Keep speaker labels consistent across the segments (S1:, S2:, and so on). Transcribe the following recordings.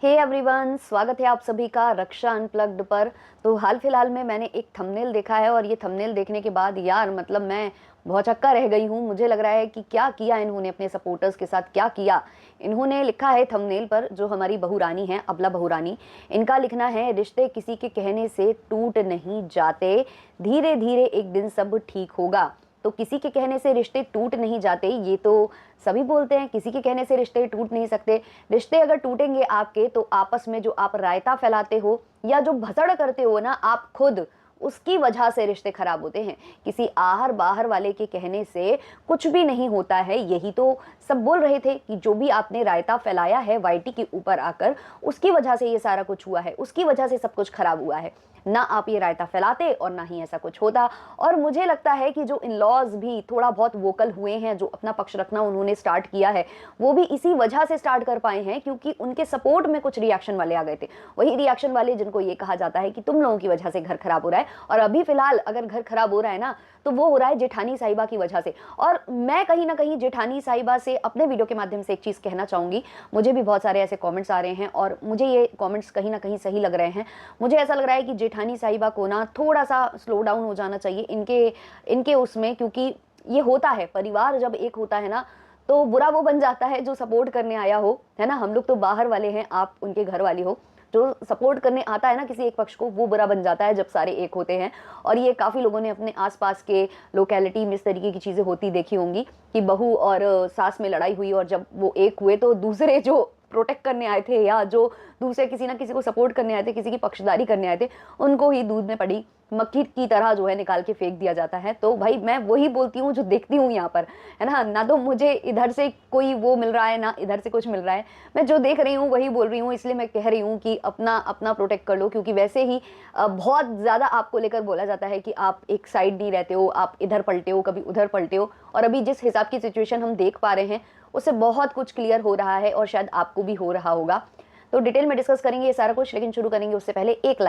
S1: Hey everyone, स्वागत है आप सभी का रक्षा अनप्लग्ड पर। तो हाल फिलहाल में मैंने एक थंबनेल देखा है और ये थंबनेल देखने के बाद यार मतलब मैं भौचक्का रह गई हूँ। मुझे लग रहा है कि क्या किया इन्होंने अपने सपोर्टर्स के साथ, क्या किया इन्होंने। लिखा है थंबनेल पर, जो हमारी बहू रानी है, अबला बहू रानी, इनका लिखना है, रिश्ते किसी के कहने से टूट नहीं जाते, धीरे धीरे एक दिन सब ठीक होगा। तो किसी के कहने से रिश्ते टूट नहीं जाते, ये तो सभी बोलते हैं। किसी के कहने से रिश्ते टूट नहीं सकते। रिश्ते अगर टूटेंगे आपके, तो आपस में जो आप रायता फैलाते हो या जो भसड़ करते हो ना आप खुद, उसकी वजह से रिश्ते खराब होते हैं। किसी आहर बाहर वाले के कहने से कुछ भी नहीं होता है। यही तो सब बोल रहे थे कि जो भी आपने रायता फैलाया है वाईटी के ऊपर आकर, उसकी वजह से ये सारा कुछ हुआ है, उसकी वजह से सब कुछ खराब हुआ है। ना आप ये रायता फैलाते और ना ही ऐसा कुछ होता। और मुझे लगता है कि जो इन लॉज भी थोड़ा बहुत वोकल हुए हैं, जो अपना पक्ष रखना उन्होंने स्टार्ट किया है, वो भी इसी वजह से स्टार्ट कर पाए हैं क्योंकि उनके सपोर्ट में कुछ रिएक्शन वाले आ गए थे। वही रिएक्शन वाले जिनको ये कहा जाता है कि तुम लोगों की वजह से घर खराब हो रहा है। और अभी फिलहाल अगर घर खराब हो रहा है ना, तो वो हो रहा है जेठानी साहिबा की वजह से। और मैं कहीं ना कहीं जेठानी साहिबा से अपने वीडियो के माध्यम से एक चीज़ कहना चाहूँगी। मुझे भी बहुत सारे ऐसे कमेंट्स आ रहे हैं और मुझे ये कमेंट्स कहीं ना कहीं सही लग रहे हैं। मुझे ऐसा लग रहा है कि जेठानी साहिबा को ना थोड़ा सा स्लो डाउन हो जाना चाहिए इनके इनके उसमें, क्योंकि ये होता है, परिवार जब एक होता है ना, तो बुरा वो बन जाता है जो सपोर्ट करने आया हो, है ना। हम लोग तो बाहर वाले हैं, आप उनके घर वाली हो। जो सपोर्ट करने आता है ना किसी एक पक्ष को, वो बुरा बन जाता है जब सारे एक होते हैं। और ये काफ़ी लोगों ने अपने आसपास के लोकेलिटी में इस तरीके की चीज़ें होती देखी होंगी कि बहू और सास में लड़ाई हुई और जब वो एक हुए तो दूसरे जो प्रोटेक्ट करने आए थे या जो दूसरे किसी ना किसी को सपोर्ट करने आए थे, किसी की पक्षधारी करने आए थे, उनको ही दूध में पड़ी मक्खी की तरह जो है निकाल के फेंक दिया जाता है। तो भाई मैं वही बोलती हूँ जो देखती हूँ यहाँ पर, है ना। ना तो मुझे इधर से कोई वो मिल रहा है, ना इधर से कुछ मिल रहा है। मैं जो देख रही हूँ वही बोल रही हूँ, इसलिए मैं कह रही हूँ कि अपना अपना प्रोटेक्ट कर लो। क्योंकि वैसे ही बहुत ज़्यादा आपको लेकर बोला जाता है कि आप एक साइड नहीं रहते हो, आप इधर पलटे हो, कभी उधर पलटे हो। और अभी जिस हिसाब की सिचुएशन हम देख पा रहे हैं, उससे बहुत कुछ क्लियर हो रहा है और शायद आपको भी हो रहा होगा। तो डिटेल में डिस्कस करेंगे ये सारा कुछ, लेकिन शुरू करेंगे उससे पहले एक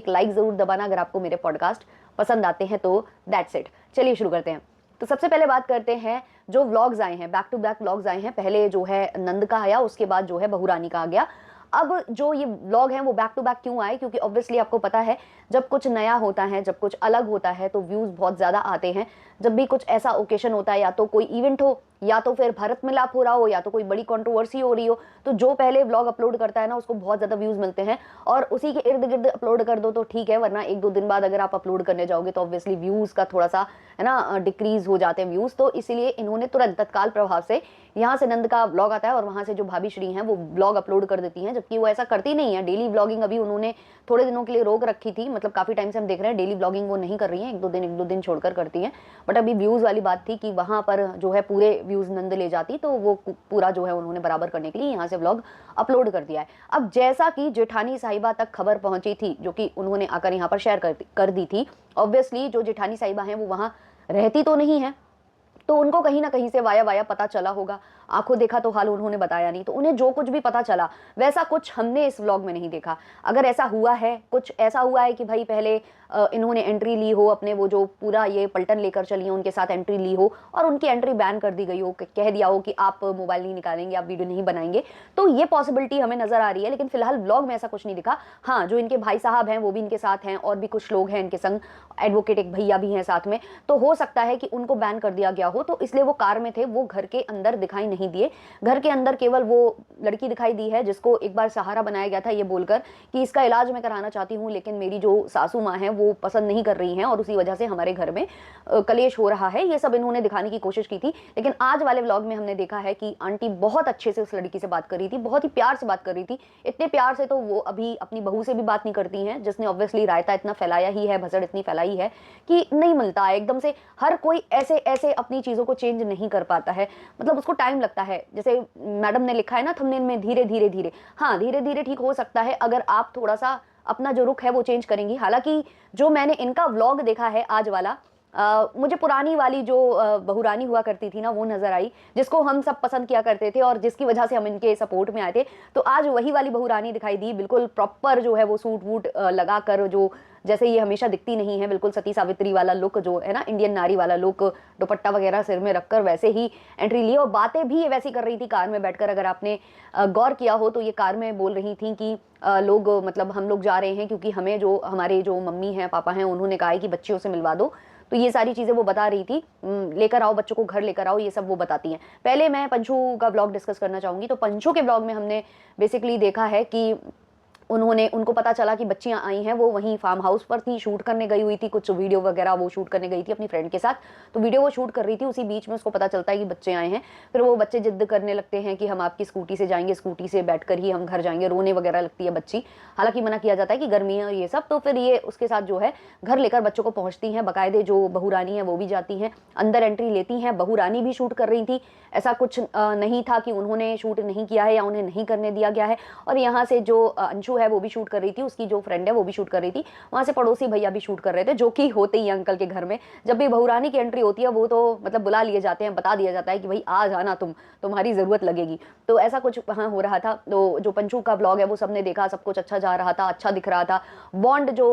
S1: लाइक जरूर दबाना अगर आपको मेरे पॉडकास्ट पसंद आते हैं तो। दैट्स इट, चलिए शुरू करते हैं। तो सबसे पहले बात करते हैं जो व्लॉग्स आए हैं, बैक टू बैक व्लॉग्स आए हैं। पहले जो है नंद का आया, उसके बाद जो है बहू रानी का आ गया। अब जो ये व्लॉग हैं वो बैक टू बैक क्यों आए? क्योंकि ऑब्वियसली आपको पता है, जब कुछ नया होता है, जब कुछ अलग होता है, तो व्यूज़ बहुत ज़्यादा आते हैं। जब भी कुछ ऐसा ओकेशन होता है, या तो कोई इवेंट हो, या तो फिर भारत मिलाप हो रहा हो, या तो कोई बड़ी कंट्रोवर्सी हो रही हो, तो जो पहले व्लॉग अपलोड करता है ना, उसको बहुत ज़्यादा व्यूज़ मिलते हैं। और उसी के इर्द गिर्द अपलोड कर दो तो ठीक है, वरना एक दो दिन बाद अगर आप अपलोड करने जाओगे तो ऑब्वियसली व्यूज़ का थोड़ा सा, है ना, डिक्रीज हो जाते हैं व्यूज़। तो इसीलिए इन्होंने तुरंत तत्काल प्रभाव से यहाँ से नंद का व्लॉग आता है और वहाँ से जो भाभी श्री हैं वो व्लॉग अपलोड कर देती हैं, जबकि वो ऐसा करती नहीं है। डेली व्लॉगिंग अभी उन्होंने थोड़े दिनों के लिए रोक रखी थी, मतलब काफ़ी टाइम से हम देख रहे हैं डेली व्लॉगिंग वो नहीं कर रही हैं, एक दो दिन छोड़कर करती हैं। बट अभी व्यूज़ वाली बात थी कि वहाँ पर जो है पूरे व्यूज़ नंद ले जाती, तो वो पूरा जो है उन्होंने बराबर करने के लिए यहाँ से व्लॉग अपलोड कर दिया है। अब जैसा कि जेठानी साहिबा तक खबर पहुंची थी, जो कि उन्होंने आकर यहाँ पर शेयर कर दी थी, ऑब्वियसली जो जेठानी साहिबा हैं वो वहाँ रहती तो नहीं है, तो उनको कहीं ना कहीं से वाया वाया पता चला होगा। आंखों देखा तो हाल उन्होंने बताया नहीं, तो उन्हें जो कुछ भी पता चला वैसा कुछ हमने इस व्लॉग में नहीं देखा। अगर ऐसा हुआ है, कुछ ऐसा हुआ है कि भाई पहले इन्होंने एंट्री ली हो, अपने वो जो पूरा ये पलटन लेकर चली हो उनके साथ एंट्री ली हो और उनकी एंट्री बैन कर दी गई हो, कह दिया हो कि आप मोबाइल नहीं निकालेंगे, आप वीडियो नहीं बनाएंगे, तो ये पॉसिबिलिटी हमें नजर आ रही है। लेकिन फिलहाल व्लॉग में ऐसा कुछ नहीं दिखा। हाँ, जो इनके भाई साहब हैं वो भी इनके साथ हैं और भी कुछ लोग हैं इनके संग, एडवोकेट एक भैया भी हैं साथ में, तो हो सकता है कि उनको बैन कर दिया गया हो, तो इसलिए वो कार में थे, वो घर के अंदर दिखाई नहीं दिए। घर के अंदर केवल वो लड़की दिखाई दी है जिसको एक बार सहारा बनाया गया था ये बोलकर कि इसका इलाज मैं कराना चाहती हूँ, लेकिन मेरी जो सासू माँ है वो पसंद नहीं कर रही हैं और उसी वजह से हमारे घर में कलेश हो रहा है। ये सब इन्होंने दिखाने की कोशिश की थी। लेकिन आज वाले व्लॉग में हमने देखा है कि आंटी बहुत अच्छे से उस लड़की से बात कर रही थी, बहुत ही प्यार से बात कर रही थी। इतने प्यार से तो वो अभी अपनी बहू से भी बात नहीं करती हैं, जिसने ऑब्वियसली रायता इतना फैलाया ही है, भसड़ इतनी फैलाई है कि नहीं मिलता है एकदम से। हर कोई ऐसे ऐसे अपनी चीज़ों को चेंज नहीं कर पाता है, मतलब उसको टाइम लगता है। जैसे मैडम ने लिखा है ना थंबनेल में, धीरे धीरे धीरे, हाँ धीरे धीरे ठीक हो सकता है अगर आप थोड़ा सा अपना जो रुख है वो चेंज करेंगी। हालांकि जो मैंने इनका व्लॉग देखा है आज वाला, मुझे पुरानी वाली जो बहू रानी हुआ करती थी ना वो नजर आई, जिसको हम सब पसंद किया करते थे और जिसकी वजह से हम इनके सपोर्ट में आए थे। तो आज वही वाली बहू रानी दिखाई दी, बिल्कुल प्रॉपर जो है वो सूट वूट लगा कर, जो जैसे ये हमेशा दिखती नहीं है, बिल्कुल सती सावित्री वाला लुक जो है ना, इंडियन नारी वाला लुक, दुपट्टा वगैरह सिर में रखकर वैसे ही एंट्री ली, और बातें भी ये वैसी कर रही थी कार में बैठकर। अगर आपने गौर किया हो तो ये कार में बोल रही थी कि लोग मतलब हम लोग जा रहे हैं क्योंकि हमें जो हमारे जो मम्मी हैं पापा हैं उन्होंने कहा है कि बच्चियों से मिलवा दो। तो ये सारी चीज़ें वो बता रही थी, लेकर आओ बच्चों को, घर लेकर आओ, ये सब वो बताती हैं। पहले मैं पंचू का ब्लॉग डिस्कस करना चाहूँगी। तो पंचू के ब्लॉग में हमने बेसिकली देखा है कि उनको पता चला कि बच्चियां आई हैं, वो वहीं फार्म हाउस पर थी, शूट करने गई हुई थी, कुछ वीडियो वगैरह वो शूट करने गई थी अपनी फ्रेंड के साथ। तो वीडियो वो शूट कर रही थी, उसी बीच में उसको पता चलता है कि बच्चे आए हैं। फिर वो बच्चे जिद करने लगते हैं कि हम आपकी स्कूटी से जाएंगे, स्कूटी से बैठकर ही हम घर जाएंगे, रोने वगैरह लगती है बच्ची। हालांकि मना किया जाता है कि गर्मी है और ये सब। तो फिर ये उसके साथ जो है घर लेकर बच्चों को पहुंचती हैं, बाकायदे जो बहू रानी है वो भी जाती हैं, अंदर एंट्री लेती हैं। बहू रानी भी शूट कर रही थी, ऐसा कुछ नहीं था कि उन्होंने शूट नहीं किया है या उन्हें नहीं करने दिया गया है। और यहाँ से जो अंशु है वो भी शूट कर रही थी, उसकी जो फ्रेंड है वो भी शूट कर रही थी, वहां से पड़ोसी भैया भी शूट कर रहे थे, जो कि होते ही अंकल के घर में जब भी बहू रानी की एंट्री होती है वो तो मतलब बुला लिए जाते हैं, बता दिया जाता है कि भाई आ जाना, तुम्हारी जरूरत लगेगी। तो ऐसा कुछ वहां हो रहा था। तो जो पंचू का ब्लॉग है वो सबने देखा, सब कुछ अच्छा जा रहा था, अच्छा दिख रहा था। बॉन्ड जो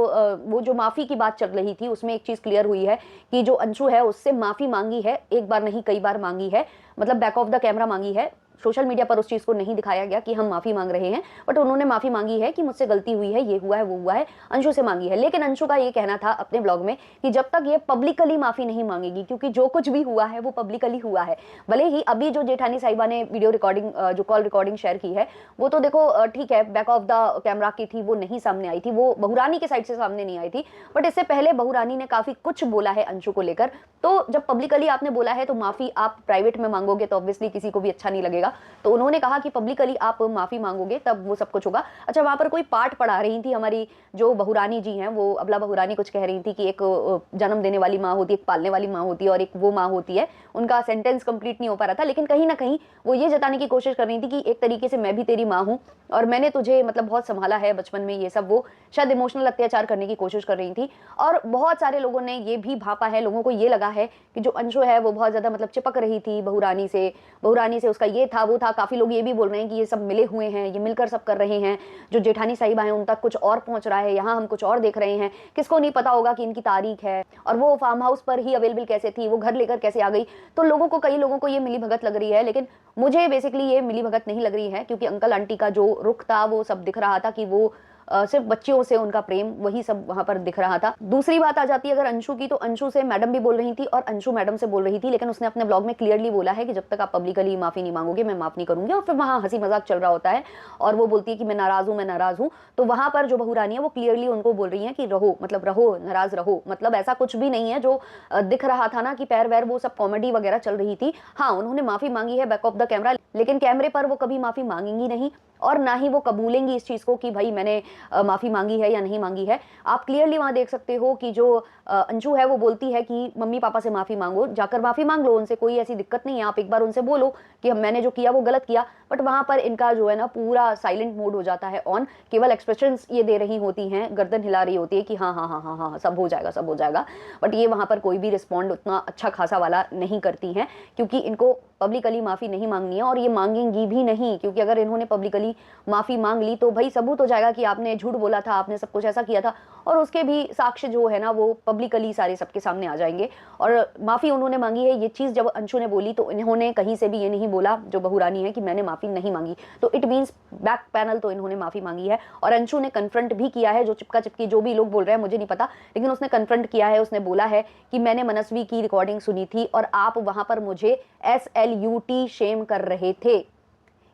S1: वो जो माफी की बात चल रही थी उसमें एक चीज क्लियर हुई है कि जो अंशु है उससे माफी मांगी है, एक बार नहीं कई बार मांगी है, मतलब बैक ऑफ द कैमरा मांगी है। सोशल मीडिया पर उस चीज को नहीं दिखाया गया कि हम माफी मांग रहे हैं, बट उन्होंने माफी मांगी है कि मुझसे गलती हुई है, ये हुआ है, वो हुआ है, अंशु से मांगी है। लेकिन अंशु का ये कहना था अपने ब्लॉग में कि जब तक ये पब्लिकली माफी नहीं मांगेगी, क्योंकि जो कुछ भी हुआ है वो पब्लिकली हुआ है। भले ही अभी जो जेठानी साहिबा ने वीडियो रिकॉर्डिंग जो कॉल रिकॉर्डिंग शेयर की है वो तो देखो ठीक है, बैक ऑफ द कैमरा की थी, वो नहीं सामने आई थी, वो बहुरानी के साइड से सामने नहीं आई थी। बट इससे पहले बहुरानी ने काफी कुछ बोला है अंशु को लेकर। तो जब पब्लिकली आपने बोला है तो माफी आप प्राइवेट में मांगोगे तो ऑब्वियसली किसी को भी अच्छा नहीं लगेगा। तो उन्होंने कहा कि पब्लिकली आप माफी मांगोगे तब वो सब कुछ होगा। अच्छा, वहां पर कोई पाठ पढ़ा रही थी हमारी जो बहुरानी जी हैं, वो अबला बहुरानी कुछ कह रही थी कि एक जन्म देने वाली माँ होती है, एक पालने वाली माँ होती है और एक वो माँ होती है। उनका सेंटेंस कंप्लीट नहीं हो पा रहा था, लेकिन कहीं ना कहीं वो ये जताने की कोशिश कर रही थी कि एक तरीके से मैं भी तेरी माँ हूँ और मैंने तुझे मतलब बहुत संभाला है बचपन में, ये सब वो शायद इमोशनल अत्याचार करने की कोशिश कर रही थी। और बहुत सारे लोगों ने ये भी भापा है, लोगों को ये लगा है कि जो अंशु है वो बहुत ज्यादा मतलब चिपक रही थी बहुरानी से उसका ये था वो था। काफी लोग ये भी बोल रहे हैं कि ये सब मिले हुए हैं, ये मिलकर सब कर रहे हैं, जो जेठानी साहिबा हैं उन तक कुछ और पहुंच रहा है, यहाँ हम कुछ और देख रहे हैं। किसको नहीं पता होगा कि इनकी तारीख है और वो फार्म हाउस पर ही अवेलेबल कैसे थी, वो घर लेकर कैसे आ गई। तो लोगों को, कई लोगों को ये मिली भगत लग रही है, लेकिन मुझे बेसिकली ये मिली भगत नहीं लग रही है, क्योंकि अंकल आंटी का जो रुख था वो सब दिख रहा था कि वो सिर्फ बच्चियों से उनका प्रेम, वही सब वहां पर दिख रहा था। दूसरी बात आ जाती है अगर अंशु की, तो अंशु से मैडम भी बोल रही थी और अंशु मैडम से बोल रही थी, लेकिन उसने अपने ब्लॉग में क्लियरली बोला है कि जब तक आप पब्लिकली माफी नहीं मांगोगे मैं माफ नहीं करूंगी। और फिर वहां हंसी मजाक चल रहा होता है और वो बोलती है कि मैं नाराज हूं, मैं नाराज हूं। तो वहां पर जो बहुरानी है वो क्लियरली उनको बोल रही है कि रहो, मतलब रहो, नाराज रहो, मतलब ऐसा कुछ भी नहीं है। जो दिख रहा था ना कि पैर वैर वो सब कॉमेडी वगैरह चल रही थी। हाँ, उन्होंने माफी मांगी है बैक ऑफ द कैमरा, लेकिन कैमरे पर वो कभी माफी मांगेंगी नहीं और ना ही वो कबूलेंगी इस चीज को कि भाई मैंने माफी मांगी है या नहीं मांगी है। आप क्लियरली वहां देख सकते हो कि जो अंशु है वो बोलती है कि मम्मी पापा से माफी मांगो, जाकर माफी मांग लो उनसे, कोई ऐसी दिक्कत नहीं है, आप एक बार उनसे बोलो कि मैंने जो किया वो गलत किया। बट वहां पर इनका जो है ना पूरा साइलेंट मोड हो जाता है ऑन, केवल एक्सप्रेशंस ये दे रही होती हैं, गर्दन हिला रही होती है कि हाँ हाँ हाँ हाँ हाँ सब हो जाएगा, सब हो जाएगा। बट ये वहां पर कोई भी रिस्पॉन्ड उतना अच्छा खासा वाला नहीं करती हैं, क्योंकि इनको पब्लिकली माफी नहीं मांगनी है और ये मांगेंगी भी नहीं। क्योंकि अगर इन्होंने पब्लिकली माफी मांग ली तो भाई सबूत हो जाएगा कि आपने झूठ बोला था, आपने सब कुछ ऐसा किया था, और उसके भी साक्ष्य जो है ना वो पब्लिकली सारे सबके सामने आ जाएंगे। और माफी उन्होंने मांगी है, ये चीज जब अंशु ने बोली तो इन्होंने कहीं से भी ये नहीं बोला जो बहुरानी है कि मैंने माफी नहीं मांगी। तो इट मीन्स बैक पैनल तो इन्होंने माफी मांगी है। और अंशु ने कन्फ्रंट भी किया है, जो चिपका चिपकी जो भी लोग बोल रहे हैं मुझे नहीं पता, लेकिन उसने कन्फ्रंट किया है। उसने बोला है कि मैंने मनस्वी की रिकॉर्डिंग सुनी थी और आप वहां पर मुझे SLUT शेम कर रहे थे।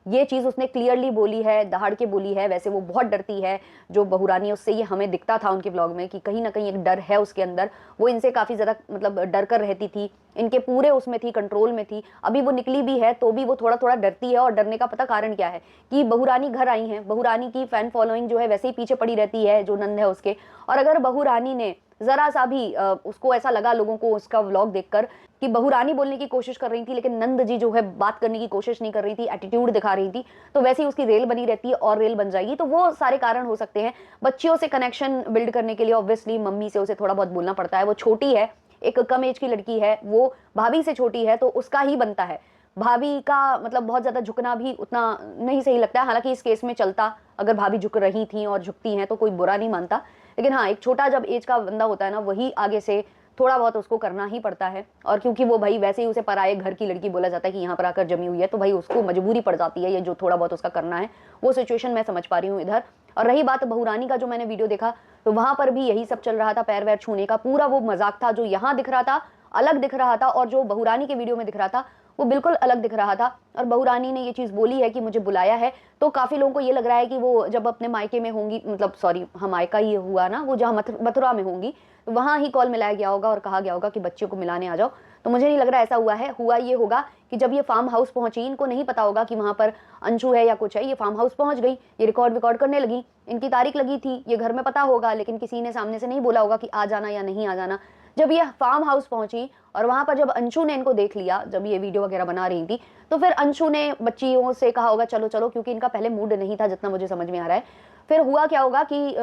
S1: ये चीज उसने क्लियरली बोली है, दहाड़ के बोली है। वैसे वो बहुत डरती है जो बहुरानी, उससे ये हमें दिखता था उनके ब्लॉग में कि कहीं ना कहीं एक डर है उसके अंदर। वो इनसे काफी ज्यादा मतलब डर कर रहती थी, इनके पूरे उसमें थी, कंट्रोल में थी। अभी वो निकली भी है तो भी वो थोड़ा थोड़ा डरती है। और डरने का पता कारण क्या है कि बहुरानी घर आई है, बहुरानी की फैन फॉलोइंग जो है वैसे ही पीछे पड़ी रहती है, जो नंद है उसके। और अगर बहुरानी ने जरा सा भी उसको ऐसा लगा लोगों को उसका व्लॉग देखकर कि बहुरानी बोलने की कोशिश कर रही थी लेकिन नंद जी जो है बात करने की कोशिश नहीं कर रही थी, एटीट्यूड दिखा रही थी, तो वैसे ही उसकी रेल बनी रहती है और रेल बन जाएगी। तो वो सारे कारण हो सकते हैं। बच्चियों से कनेक्शन बिल्ड करने के लिए ऑब्वियसली मम्मी से उसे थोड़ा बहुत बोलना पड़ता है। वो छोटी है, एक कम एज की लड़की है, वो भाभी से छोटी है, तो उसका ही बनता है। भाभी का मतलब बहुत ज्यादा झुकना भी उतना नहीं सही लगता है। हालांकि इस केस में चलता, अगर भाभी झुक रही थी और झुकती हैं तो कोई बुरा नहीं मानता, लेकिन हाँ, एक छोटा जब एज का बंदा होता है ना, वही आगे से थोड़ा बहुत उसको करना ही पड़ता है। और क्योंकि वो भाई वैसे ही उसे पराए घर की लड़की बोला जाता है कि यहाँ पर आकर जमी हुई है, तो भाई उसको मजबूरी पड़ जाती है ये जो थोड़ा बहुत उसका करना है, वो सिचुएशन मैं समझ पा रही हूँ इधर। और रही बात बहू रानी का, जो मैंने वीडियो देखा तो वहां पर भी यही सब चल रहा था, पैर वैर छूने का पूरा वो मजाक था। जो यहाँ दिख रहा था अलग दिख रहा था, और जो बहू रानी के वीडियो में दिख रहा था वो बिल्कुल अलग दिख रहा था। और बहू रानी ने ये चीज़ बोली है कि मुझे बुलाया है, तो काफ़ी लोगों को ये लग रहा है कि वो जब अपने मायके में होंगी, मतलब सॉरी, हम मायका ही हुआ ना, वो जहाँ मथुरा में होंगी, तो वहाँ ही कॉल मिलाया गया होगा और कहा गया होगा कि बच्चे को मिलाने आ जाओ। तो मुझे नहीं लग रहा ऐसा हुआ है। हुआ ये होगा कि जब ये फार्म हाउस पहुंची, इनको नहीं पता होगा कि वहाँ पर अंशु है या कुछ है, ये फार्म हाउस पहुंच गई, ये रिकॉर्ड करने लगी, इनकी तारीख लगी थी, ये घर में पता होगा, लेकिन किसी ने सामने से नहीं बोला होगा कि आ जाना या नहीं आ जाना। जब ये फार्म हाउस पहुंची और वहां पर जब अंशु ने इनको देख लिया, जब ये वीडियो वगैरह बना रही थी, तो फिर अंशु ने बच्चियों से कहा होगा चलो चलो, क्योंकि इनका पहले मूड नहीं था जितना मुझे समझ में आ रहा है। फिर हुआ क्या होगा कि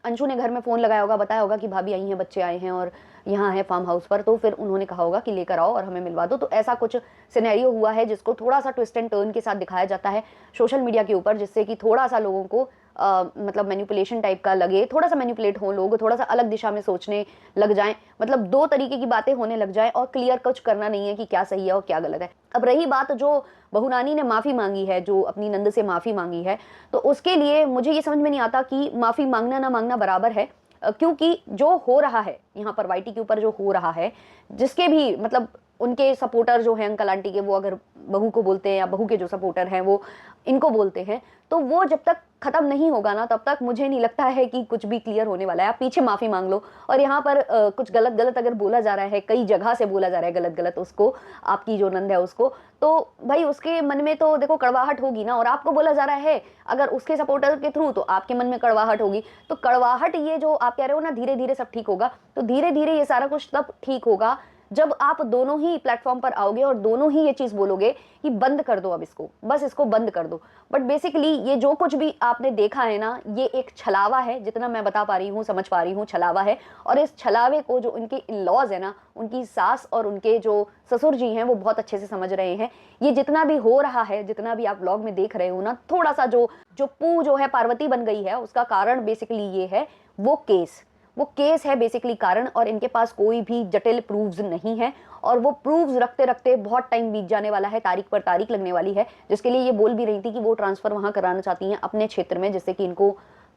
S1: अंशु ने घर में फ़ोन लगाया होगा, बताया होगा कि भाभी आई हैं, बच्चे आए हैं और यहाँ है फार्म हाउस पर, तो फिर उन्होंने कहा होगा कि लेकर आओ और हमें मिलवा दो। तो ऐसा कुछ सिनेरियो हुआ है जिसको थोड़ा सा ट्विस्ट एंड टर्न के साथ दिखाया जाता है सोशल मीडिया के ऊपर, जिससे कि थोड़ा सा लोगों को मतलब मैनिपुलेशन टाइप का लगे, थोड़ा सा मैनिपुलेट हो लोग, थोड़ा सा अलग दिशा में सोचने लग जाएं, मतलब दो तरीके की बातें होने लग जाएं, और क्लियर कुछ करना नहीं है कि क्या सही है और क्या गलत है। अब रही बात जो बहू रानी ने माफ़ी मांगी है, जो अपनी नंद से माफ़ी मांगी है, तो उसके लिए मुझे ये समझ में नहीं आता कि माफ़ी मांगना ना मांगना बराबर है, क्योंकि जो हो रहा है यहाँ पर वाईटी के ऊपर, जो हो रहा है, जिसके भी मतलब उनके सपोर्टर जो हैं अंकल आंटी के, वो अगर बहू को बोलते हैं या बहू के जो सपोर्टर हैं वो इनको बोलते हैं, तो वो जब तक खत्म नहीं होगा ना, तब तक मुझे नहीं लगता है कि कुछ भी क्लियर होने वाला है। आप पीछे माफी मांग लो, और यहाँ पर कुछ गलत गलत अगर बोला जा रहा है, कई जगह से बोला जा रहा है गलत गलत उसको, आपकी जो नंद है उसको, तो भाई उसके मन में तो देखो कड़वाहट होगी ना, और आपको बोला जा रहा है अगर उसके सपोर्टर के थ्रू, तो आपके मन में कड़वाहट होगी। तो कड़वाहट, ये जो आप कह रहे हो ना धीरे धीरे सब ठीक होगा, तो धीरे धीरे ये सारा कुछ तब ठीक होगा जब आप दोनों ही प्लेटफॉर्म पर आओगे और दोनों ही ये चीज बोलोगे कि बंद कर दो, अब इसको, बस इसको बंद कर दो। बट बेसिकली ये जो कुछ भी आपने देखा है ना, ये एक छलावा है, जितना मैं बता पा रही हूँ, समझ पा रही हूँ, छलावा है। और इस छलावे को जो उनके इन-लॉज है ना, उनकी सास और उनके जो ससुर जी हैं, वो बहुत अच्छे से समझ रहे हैं। ये जितना भी हो रहा है, जितना भी आप व्लॉग में देख रहे हो ना, थोड़ा सा जो पू जो है पार्वती बन गई है, उसका कारण बेसिकली ये है, वो केस है बेसिकली कारण। और इनके पास कोई भी जटिल प्रूफ्स नहीं है, और वो प्रूफ्स रखते रखते बहुत टाइम बीत जाने वाला है, तारीख पर तारीख लगने वाली है, जिसके लिए ये बोल भी रही थी कि वो ट्रांसफर वहां कराना चाहती हैं अपने क्षेत्र में, जिससे कि इनको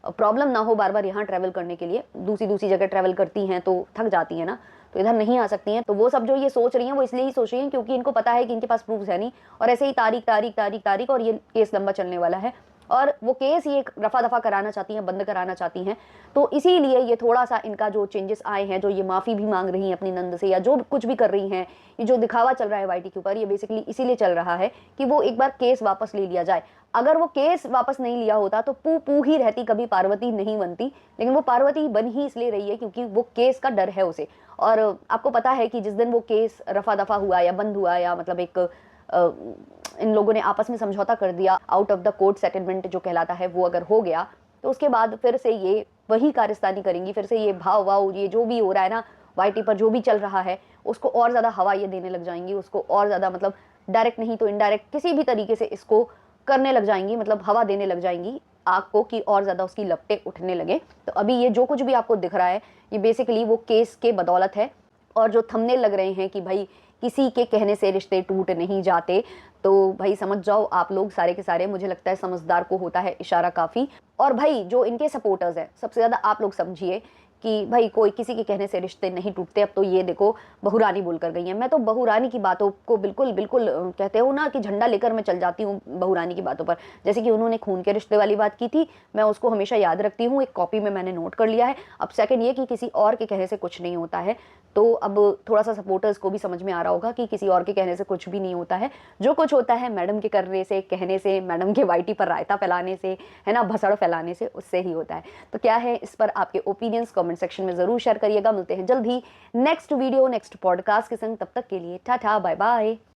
S1: प्रॉब्लम ना हो बार बार यहाँ ट्रैवल करने के लिए। दूसरी जगह ट्रैवल करती हैं तो थक जाती है ना, तो इधर नहीं आ सकती हैं। तो वो सब जो ये सोच रही हैं, वो इसलिए ही सोच रही हैं क्योंकि इनको पता है कि इनके पास प्रूफ्स है नहीं, और ऐसे ही तारीख तारीख तारीख तारीख, और ये केस लंबा चलने वाला है, और वो केस ये रफा दफा कराना चाहती हैं, बंद कराना चाहती हैं। तो इसीलिए ये थोड़ा सा इनका जो चेंजेस आए हैं, जो ये माफ़ी भी मांग रही हैं अपनी नंद से, या जो कुछ भी कर रही हैं, ये जो दिखावा चल रहा है वाईटी के ऊपर, ये बेसिकली इसीलिए चल रहा है कि वो एक बार केस वापस ले लिया जाए। अगर वो केस वापस नहीं लिया होता तो पू ही रहती, कभी पार्वती नहीं बनती। लेकिन वो पार्वती बन ही इसलिए रही है क्योंकि वो केस का डर है उसे। और आपको पता है कि जिस दिन वो केस रफा दफा हुआ या बंद हुआ, या मतलब एक इन लोगों ने आपस में समझौता कर दिया, out of the court settlement जो कहलाता है, वो अगर हो गया, तो उसके बाद फिर से ये वही कारस्तानी करेंगी, फिर से ये भाव वाव, ये जो भी हो रहा है ना वाईटी पर, जो भी चल रहा है, उसको और ज़्यादा हवा ये देने लग जाएंगी, उसको और ज़्यादा मतलब डायरेक्ट नहीं तो इनडायरेक्ट किसी भी तरीके से इसको करने लग जाएंगी, मतलब हवा देने लग जाएंगी आग को, कि और ज़्यादा उसकी लपटें उठने लगे। तो अभी ये जो कुछ भी आपको दिख रहा है, ये बेसिकली वो केस के बदौलत है। और जो थंबनेल लग रहे हैं कि भाई किसी के कहने से रिश्ते टूट नहीं जाते, तो भाई समझ जाओ आप लोग सारे के सारे, मुझे लगता है समझदार को होता है इशारा काफ़ी। और भाई जो इनके सपोर्टर्स हैं, सबसे ज़्यादा आप लोग समझिए कि भाई कोई किसी के कहने से रिश्ते नहीं टूटते। अब तो ये देखो बहू रानी बोल कर गई हैं, मैं तो बहू रानी की बातों को बिल्कुल बिल्कुल कहते हो ना कि झंडा लेकर मैं चल जाती हूँ बहू रानी की बातों पर। जैसे कि उन्होंने खून के रिश्ते वाली बात की थी, मैं उसको हमेशा याद रखती हूँ, एक कॉपी में मैंने नोट कर लिया है। अब सेकंड ये कि किसी और के कहने से कुछ नहीं होता है, तो अब थोड़ा सा सपोर्टर्स को भी समझ में आ रहा होगा कि किसी और के कहने से कुछ भी नहीं होता है। जो कुछ होता है मैडम के करने से, कहने से, मैडम के वाईटी पर रायता फैलाने से, है ना, भसड़ फैलाने से, उससे ही होता है। तो क्या है इस पर आपके ओपिनियंस कमेंट सेक्शन में जरूर शेयर करिएगा। मिलते हैं जल्द ही नेक्स्ट वीडियो, नेक्स्ट पॉडकास्ट के संग। तब तक के लिए टाटा बाय बाय।